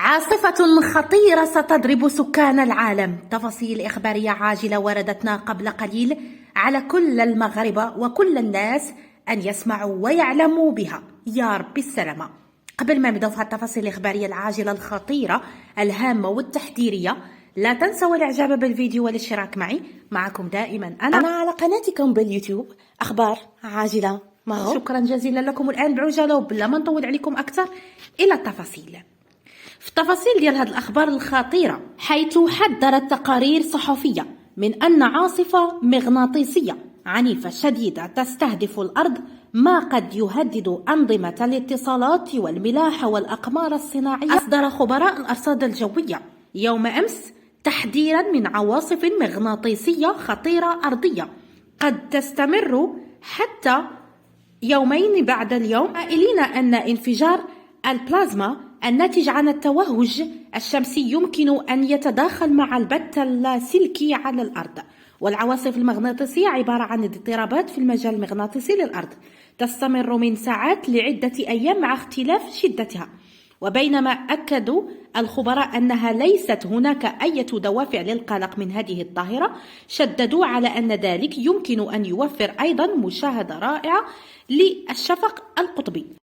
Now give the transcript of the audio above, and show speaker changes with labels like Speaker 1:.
Speaker 1: عاصفة خطيرة ستضرب سكان العالم. تفاصيل إخبارية عاجلة وردتنا قبل قليل على كل المغاربة وكل الناس أن يسمعوا ويعلموا بها، يا رب السلامة. قبل ما نبدأ في التفاصيل الإخبارية العاجلة الخطيرة الهامة والتحذيرية، لا تنسوا الإعجاب بالفيديو والاشتراك معي. معكم دائما أنا على قناتكم باليوتيوب أخبار عاجلة مغرب. شكرا جزيلا لكم. الآن بعجالة وبلا ما نطول عليكم أكثر إلى التفاصيل. في التفاصيل ديال هذه الأخبار الخطيرة، حيث حذرت تقارير صحفية من أن عاصفة مغناطيسية عنيفة شديدة تستهدف الأرض ما قد يهدد أنظمة الاتصالات والملاحة والأقمار الصناعية. أصدر خبراء الأرصاد الجوية يوم أمس تحذيرا من عواصف مغناطيسية خطيرة أرضية قد تستمر حتى يومين بعد اليوم، قائلين أن انفجار البلازما الناتج عن التوهج الشمسي يمكن أن يتداخل مع البث اللاسلكي على الأرض. والعواصف المغناطيسية عبارة عن اضطرابات في المجال المغناطيسي للأرض تستمر من ساعات لعدة أيام مع اختلاف شدتها. وبينما أكدوا الخبراء أنها ليست هناك أي دوافع للقلق من هذه الظاهرة، شددوا على أن ذلك يمكن أن يوفر أيضا مشاهدة رائعة للشفق القطبي.